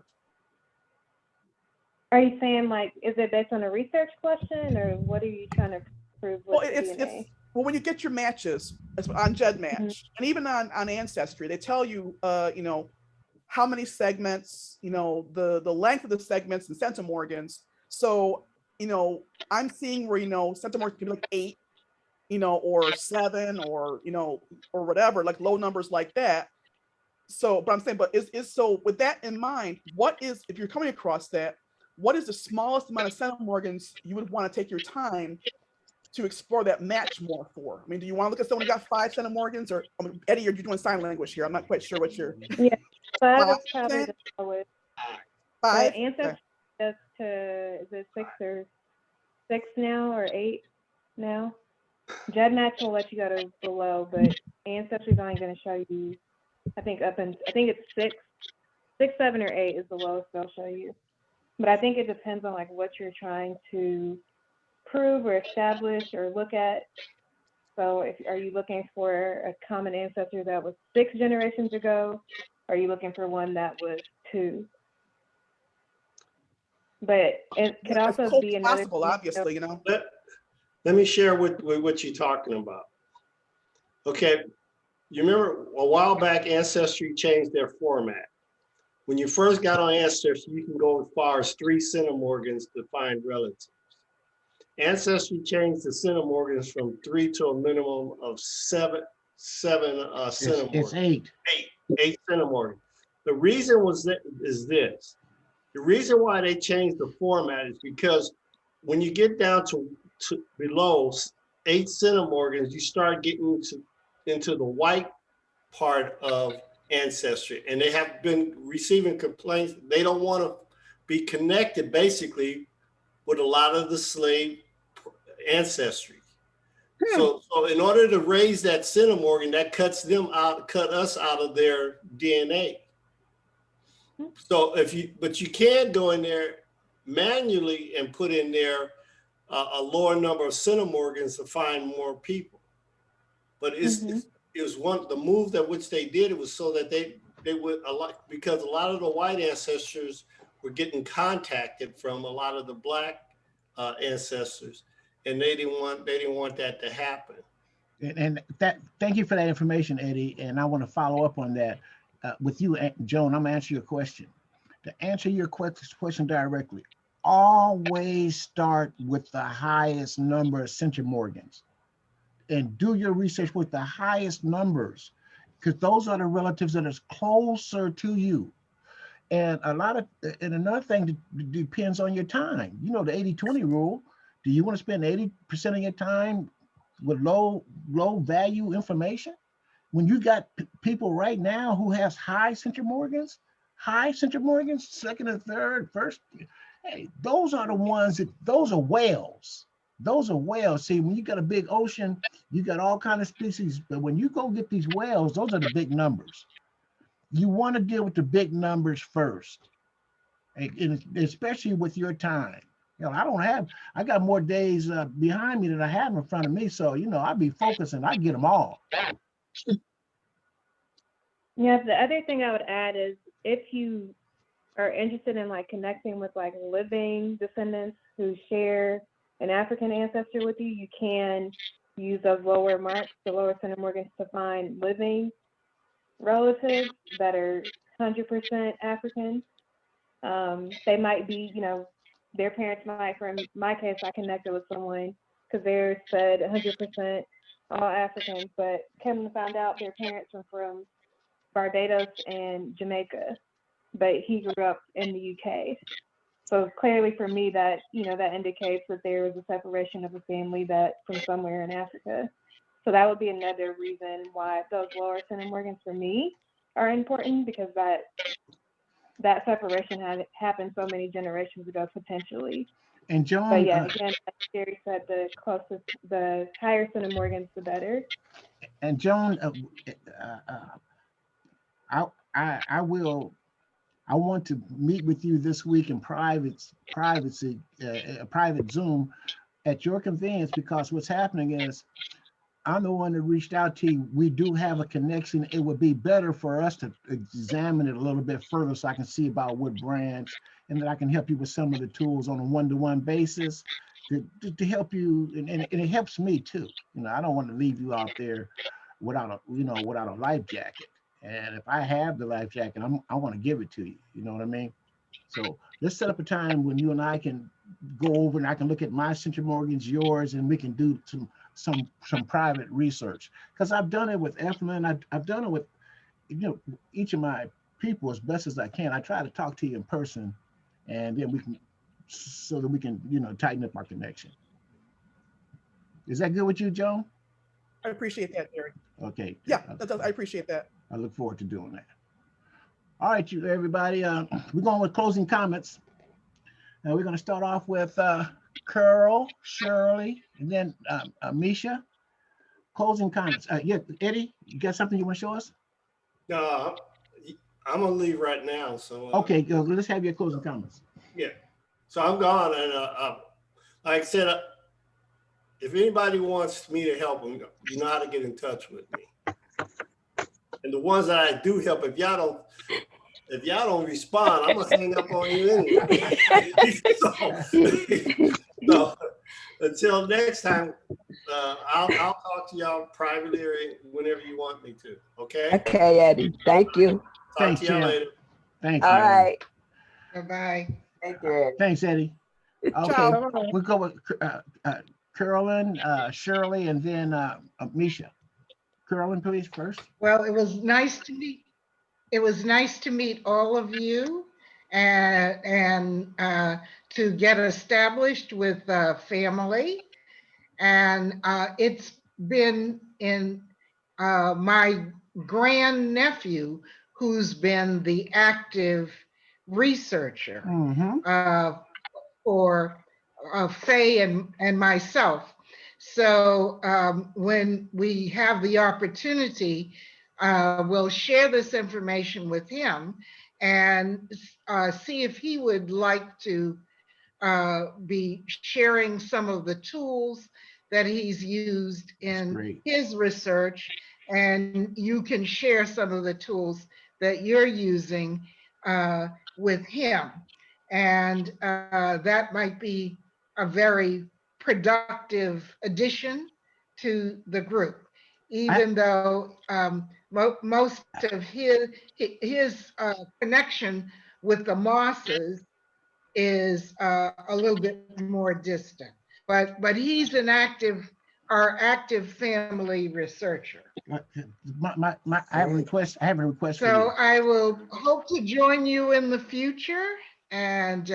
Are you saying, like, is it based on a research question, or what are you trying to prove with the DNA? Well, when you get your matches on GEDmatch, Mm-hmm. and even on Ancestry, they tell you, how many segments, the length of the segments and centimorgans. So, I'm seeing where, centimorgans can be like 8, or 7, or, or whatever, like low numbers like that. So, but I'm saying, but is so with that in mind, if you're coming across that, what is the smallest amount of centimorgans you would want to take your time to explore that match more for? I mean, do you want to look at someone who got 5 centimorgans, or Eddie, are you doing sign language here? I'm not quite sure what you're. Yeah, 5 is 5, probably the lowest. 5. Ancestry goes to, is it 6 now, or 8 now? GEDmatch will let you go to below, but Ancestry is only going to show you, I think it's 6, 7, or 8 is the lowest they'll show you. But I think it depends on like what you're trying to prove or establish or look at. So are you looking for a common ancestor that was 6 generations ago? Or are you looking for one that was 2? But it could also be another possible, obviously, Let me share with what you're talking about. Okay, you remember a while back, Ancestry changed their format. When you first got on Ancestry, you can go as far as 3 centimorgans to find relatives. Ancestry changed the centimorgans from 3 to a minimum of 7 centimorgans. It's 8. 8 centimorgans. The reason is this. The reason why they changed the format is because when you get down to below 8 centimorgans, you start getting into the white part of Ancestry, and they have been receiving complaints. They don't want to be connected basically with a lot of the slave ancestry. So in order to raise that centimorgan, that cut us out of their DNA. So but you can go in there manually and put in there a lower number of centimorgans to find more people. But it was the move that which they did. It was so that they would because a lot of the white ancestors were getting contacted from a lot of the black ancestors, and they didn't want that to happen. And thank you for that information, Eddie. And I want to follow up on that with you, Joan. I'm gonna answer your question. To answer your question directly, always start with the highest number of centimorgans. And do your research with the highest numbers, because those are the relatives that are closer to you. And another thing depends on your time. The 80-20 rule. Do you want to spend 80% of your time with low value information? When you got people right now who has high centimorgans, second and third, first, hey, those are the ones those are whales. Those are whales. See, when you got a big ocean, you got all kinds of species. But when you go get these whales, those are the big numbers. You want to deal with the big numbers first, and especially with your time. I got more days behind me than I have in front of me. So, I'll be focusing. I get them all. Yeah, the other thing I would add is if you are interested in like connecting with like living descendants who share an African ancestor with you, you can use those lower marks, the lower centimorgans, to find living relatives that are 100% African. They might be, their parents might, for my case, I connected with someone because they're said 100% all Africans, but came to find out their parents were from Barbados and Jamaica, but he grew up in the UK. So clearly for me that, that indicates that there was a separation of a family that from somewhere in Africa. So that would be another reason why those lower centimorgans for me are important, because that separation had happened so many generations ago potentially. And Joan, but yeah, again, like Jerry said, the higher centimorgans, the better. And Joan, I I want to meet with you this week in privacy, a private Zoom at your convenience, because what's happening is I'm the one that reached out to you. We do have a connection. It would be better for us to examine it a little bit further so I can see about what branch, and that I can help you with some of the tools on a one-to-one basis to help you. And it helps me too. You know, I don't want to leave you out there without a life jacket. And if I have the life jacket, I want to give it to you. You know what I mean? So let's set up a time when you and I can go over and I can look at my Central Mortgage, yours, and we can do some private research. Because I've done it with Evelyn. I've done it with, each of my people as best as I can. I try to talk to you in person, and then we can tighten up our connection. Is that good with you, Joan? I appreciate that, Jerry. Okay. Yeah, I appreciate that. I look forward to doing that. All right, everybody. We're going with closing comments. Now we're going to start off with Carol, Shirley, and then Misha. Closing comments. Yeah, Eddie, you got something you want to show us? No, I'm gonna leave right now. So okay, let's have your closing comments. Yeah. So I'm gone, and like I said, if anybody wants me to help them, you know how to get in touch with me. And the ones that I do help, if y'all don't respond, I'm gonna hang up on you anyway. so until next time, I'll talk to y'all privately or whenever you want me to. Okay. Okay, Eddie. Thank you. Talk to y'all later. Thanks. All right. Bye-bye. Thank you. Thanks, Eddie. Okay, we'll go with Carolyn, Shirley, and then Misha. Carolyn, please, first. Well, it was nice to meet. It was nice to meet all of you, and to get established with family. And it's been in my grandnephew who's been the active researcher for Faye and myself. So when we have the opportunity, we'll share this information with him and see if he would like to be sharing some of the tools that he's used in his research, and you can share some of the tools that you're using with him. And that might be a very productive addition to the group, even though most of his connection with the Mosses is a little bit more distant. But he's our active family researcher. I have a request. I have a request for you. So I will hope to join you in the future. And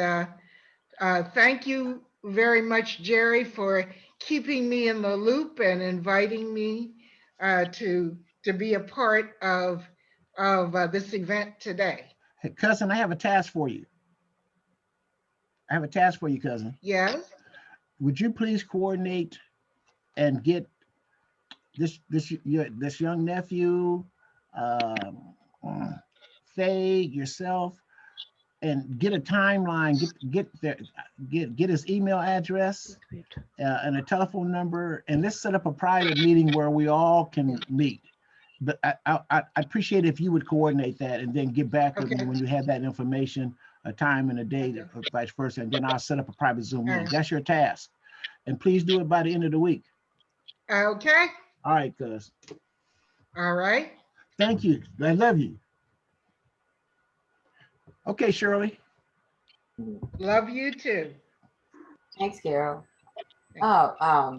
thank you very much, Jerry, for keeping me in the loop and inviting me to be a part of this event today. Hey, cousin, I have a task for you. Cousin. Yes. Would you please coordinate and get this young nephew, Faye, yourself, and get a timeline, get his email address and a telephone number, and let's set up a private meeting where we all can meet. But I appreciate if you would coordinate that and then get back with me when you have that information, a time and a date, vice versa, and then I'll set up a private Zoom meeting. That's your task. And please do it by the end of the week. Okay. All right, cuz. All right. Thank you. I love you. Okay, Shirley. Love you too. Thanks, Carol. Oh,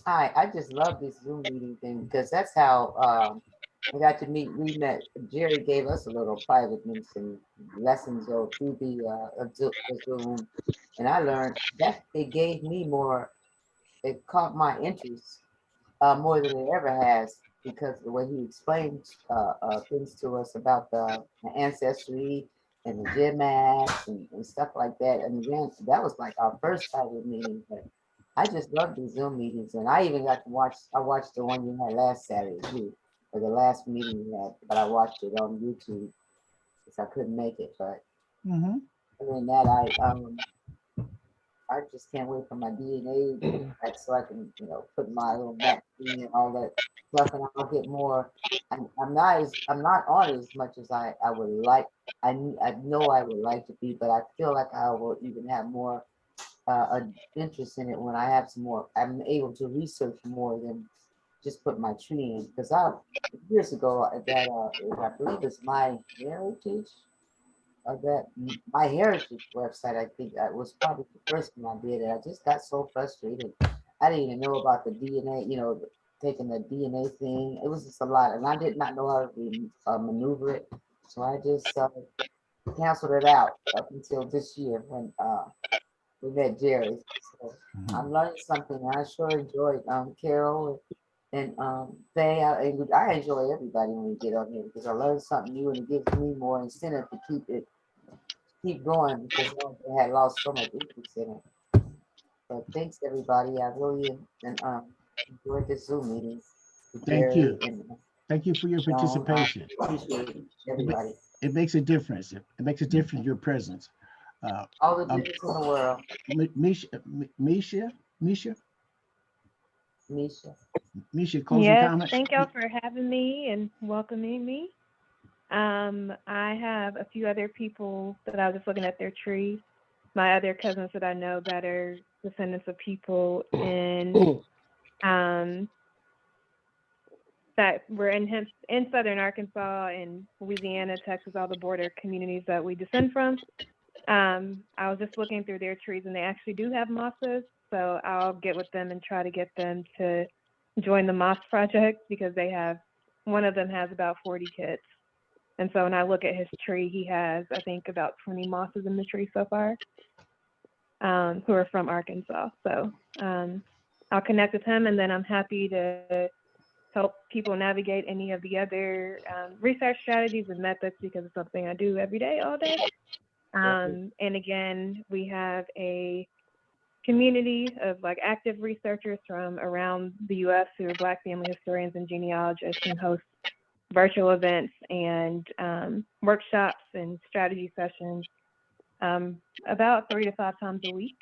I just love this Zoom meeting thing because that's how we got to meet. We met. Jerry gave us a little private some lessons through the Zoom, and I learned that it gave me more. It caught my interest more than it ever has because the way he explained things to us about the ancestry and the GenMax and stuff like that. And again, that was like our first private meeting. But I just love these Zoom meetings, and I even got to watch. I watched the one you had last Saturday too, or the last meeting you had. But I watched it on YouTube. because I couldn't make it. But Mm-hmm. other than that, I just can't wait for my DNA back so I can, put my little vaccine and all that stuff, and I'll get more. I'm not on it as much as I would like. I know I would like to be, but I feel like I will even have more interest in it when I have some more. I'm able to research more than just put my tree in, because years ago that I believe it's My Heritage. That My Heritage website, I think that was probably the first one I did, and I just got so frustrated. I didn't even know about the DNA, taking the DNA thing. It was just a lot, and I did not know how to maneuver it. So I just canceled it out up until this year when we met Jerry. So I'm learning something. I sure enjoyed Carol and Faye. I enjoy everybody when we get on here because I learn something new, and it gives me more incentive to keep going, because they had lost so much interest in it. So thanks everybody. I really enjoyed this Zoom meeting. Thank you. Thank you for your participation. Appreciate everybody. It makes a difference. It makes a difference, your presence. All the difference in the world. Misha, closing yes, comments? thank y'all for having me and welcoming me. I have a few other people that I was just looking at their trees. My other cousins that I know that are descendants of people in that were in southern Arkansas and Louisiana, Texas, all the border communities that we descend from. I was just looking through their trees, and they actually do have mosses. So I'll get with them and try to get them to join the moss project, because one of them has about 40 kids. And so when I look at his tree, he has, I think, about 20 mosses in the tree so far, who are from Arkansas. So I'll connect with him, and then I'm happy to help people navigate any of the other research strategies and methods, because it's something I do every day, all day. And again, we have a community of active researchers from around the U.S. who are Black family historians and genealogists, and host virtual events and workshops and strategy sessions about 3 to 5 times a week.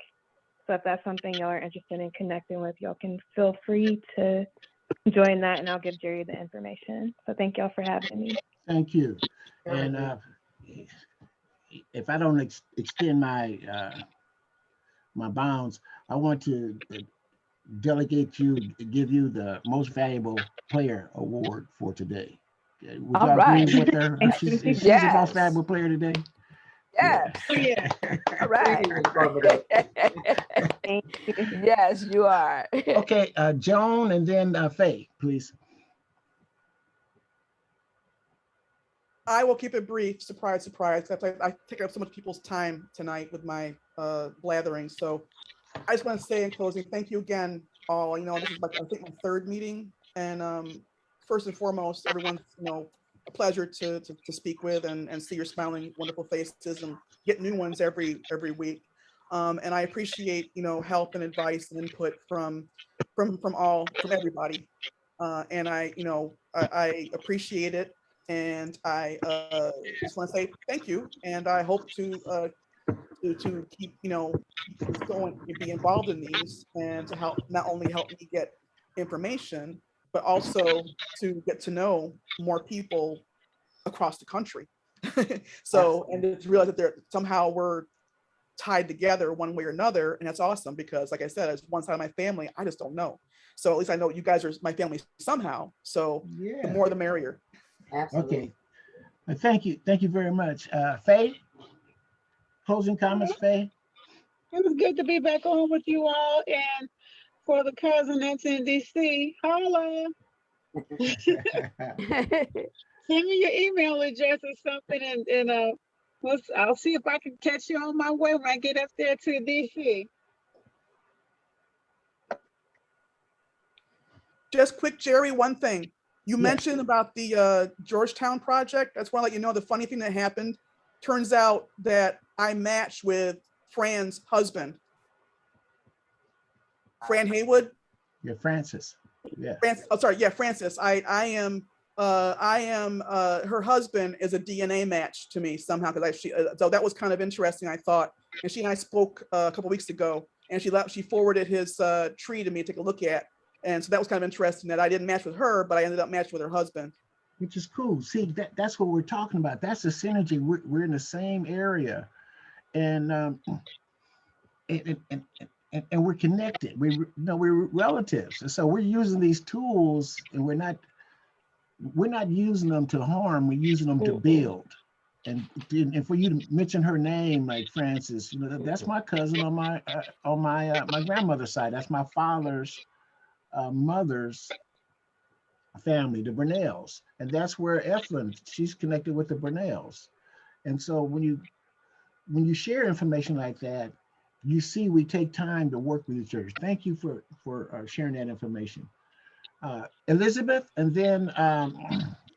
So if that's something y'all are interested in connecting with, y'all can feel free to join that, and I'll give Jerry the information. So thank y'all for having me. Thank you. And if I don't extend my my bounds, I want to give you the most valuable player award for today. Would y'all agree with her? She's the most valuable player today. Yes. Yeah. All right. Yes, you are. Okay, Joan, and then Faye, please. I will keep it brief. Surprise, surprise. I take up so much people's time tonight with my blathering. So I just want to say in closing, thank you again, all. This is I think my 3rd meeting, and first and foremost, everyone's a pleasure to speak with and see your smiling, wonderful faces, and get new ones every week. And I appreciate help and advice and input from everybody. And I appreciate it. And I just want to say thank you, and I hope to keep going and be involved in these, and to not only help me get information, but also to get to know more people across the country. So, and to realize that somehow we're tied together one way or another, and that's awesome, because like I said, as one side of my family, I just don't know. So at least I know you guys are my family somehow. So yeah, the more the merrier. Absolutely. Okay. Thank you very much. Faye, closing comments, Faye? It was good to be back on with you all, and for the cousin that's in DC, holla. Send me your email address or something, and I'll see if I can catch you on my way when I get up there to DC. Just quick, Jerry, one thing. You mentioned about the Georgetown project. I just want to let you know the funny thing that happened. Turns out that I matched with Fran's husband, Fran Haywood. Yeah, Francis. Yeah. Francis. I am I am, her husband is a DNA match to me somehow, because so that was kind of interesting, I thought. And she and I spoke a couple weeks ago, and she forwarded his tree to me to take a look at. And so that was kind of interesting that I didn't match with her, but I ended up matching with her husband. Which is cool. See, that's what we're talking about. That's the synergy. We're in the same area, and we're connected. We're relatives, and so we're using these tools, and we're not using them to harm. We're using them to build. And for you to mention her name, like Francis, that's my cousin on my my grandmother's side. That's my father's mother's family, the Brunels, and that's where Evelyn, she's connected with the Brunels. And so when you share information like that, you see we take time to work with each other. Thank you for sharing that information. Elizabeth, and then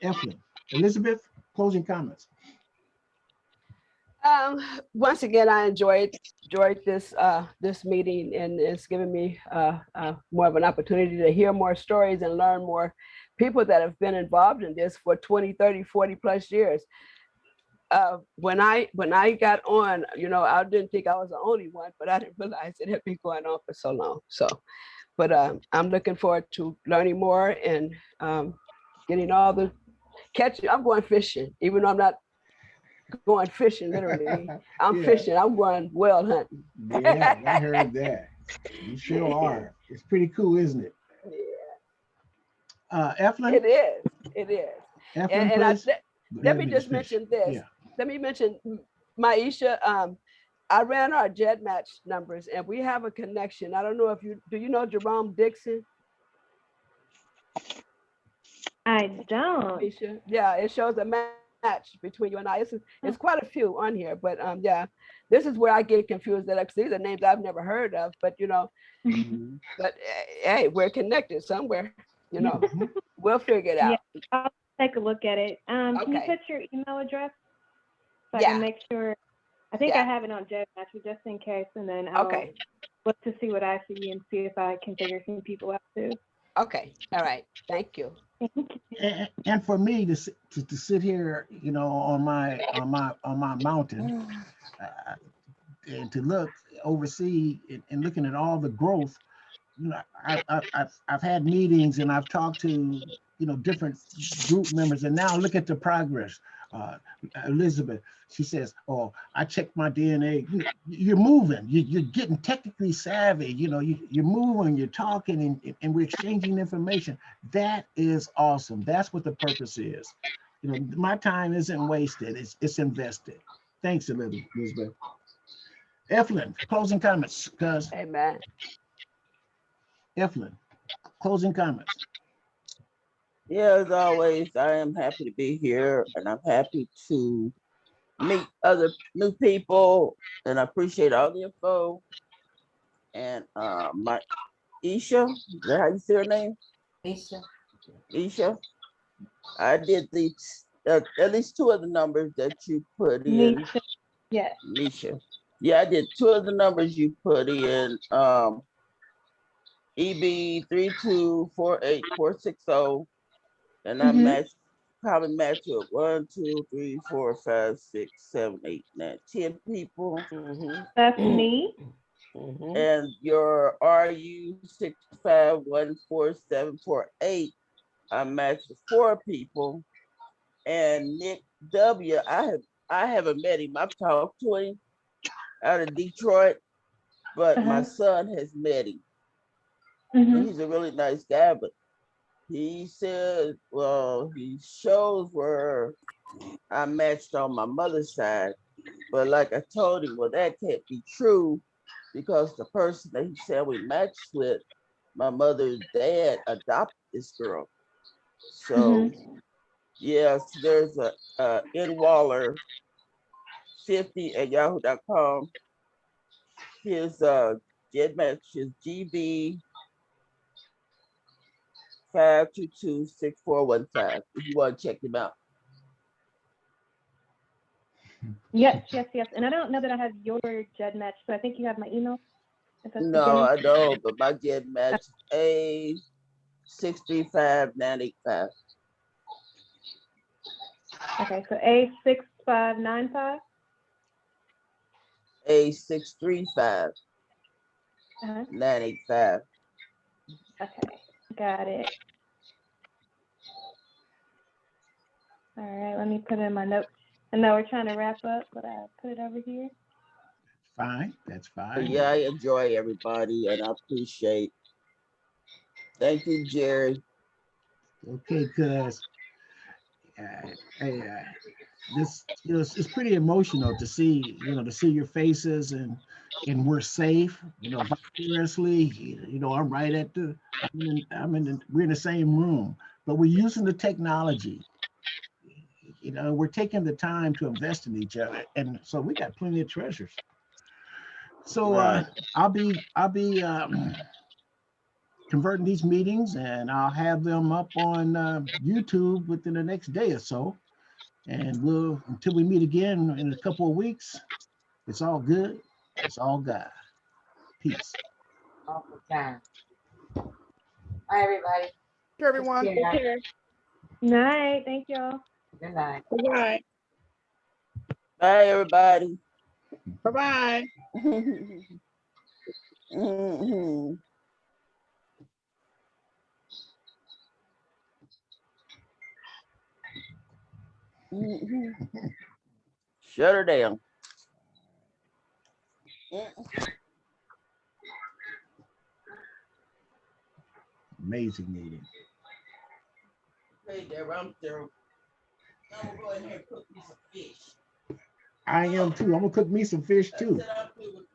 Evelyn. Elizabeth, closing comments. Once again, I enjoyed this meeting, and it's given me more of an opportunity to hear more stories and learn more people that have been involved in this for 20, 30, 40 plus years. When I got on, I didn't think I was the only one, but I didn't realize it had been going on for so long. So, but I'm looking forward to learning more and getting all the catching. I'm going fishing, even though I'm not going fishing literally. I'm fishing. I'm going whale hunting. Yeah, I heard that. You sure are. It's pretty cool, isn't it? Yeah. Evelyn? It is. It is. Evelyn, and please. let me just mention this. Yeah. Let me mention Maisha. I ran our Jet Match numbers, and we have a connection. I don't know if do you know Jerome Dixon? I don't. Maisha? Yeah, it shows a match between you and I. It's quite a few on here, but yeah, this is where I get confused. That these are names I've never heard of, but but hey, we're connected somewhere. We'll figure it out. Yeah, I'll take a look at it. Can you put your email address so I can make sure? I think I have it on Jet Match just in case, and then I'll look to see what I see and see if I can figure some people out too. Okay. All right. Thank you. And for me to sit here, on my mountain, and to oversee and looking at all the growth, I've had meetings and I've talked to different group members, and now look at the progress. Elizabeth, she says, "Oh, I checked my DNA." You're moving. You're getting technically savvy. You're moving. You're talking, and we're exchanging information. That is awesome. That's what the purpose is. My time isn't wasted. It's invested. Thanks, Elizabeth. Evelyn, closing comments, cuz. Amen. Evelyn, closing comments. Yeah, as always, I am happy to be here, and I'm happy to meet other new people, and I appreciate all the info. And my Isha, is that how you say her name? Isha. I did at least two of the numbers that you put in. Nisha. Yes. Nisha. Yeah, I did two of the numbers you put in. EB 3248460, and I probably matched with 1, 2, 3, 4, 5, 6, 7, 8, 9, 10 people. That's me. And your RU 6514748, I matched with 4 people. And Nick W, I haven't met him. I've talked to him out of Detroit, but my son has met him. And he's a really nice guy, but he said, he shows where I matched on my mother's side. But like I told him, that can't be true, because the person that he said we matched with, my mother's dad adopted this girl. So yes, there's a Nwaller 50 at yahoo.com. His Jet Match is GB 5226415. If you want to check him out. Yes. And I don't know that I have your Jet Match, so I think you have my email. No, I don't, but my Jet Match A 635-985. Okay, so A6595. A635 Uh-huh. 985. Okay, got it. All right, let me put in my notes. I know we're trying to wrap up, but I put it over here. Fine, that's But fine. yeah, I enjoy everybody and I appreciate. Thank you, Jerry. Okay, cuz this, you know, it's pretty emotional to see, you know, to see your faces and we're safe, you know, vicariously. You know, I'm right at the, we're in the same room, but we're using the technology. You know, we're taking the time to invest in each other, and so we got plenty of treasures. So Right. I'll be converting these meetings, and I'll have them up on YouTube within the next day or so. And we'll, until we meet again in a couple of weeks, it's all good. It's all God. Peace. All the time. Hi, everybody. Here, everyone. Take care. Take care. Night, thank y'all. Good night. Bye-bye. Bye, everybody. Bye-bye. Mhm. Mhm. Shut her down. Amazing meeting. Hey, Deborah, I'm through. I'm gonna go ahead and cook me some fish. I am too. I'm gonna cook me some fish too. I said I'm through with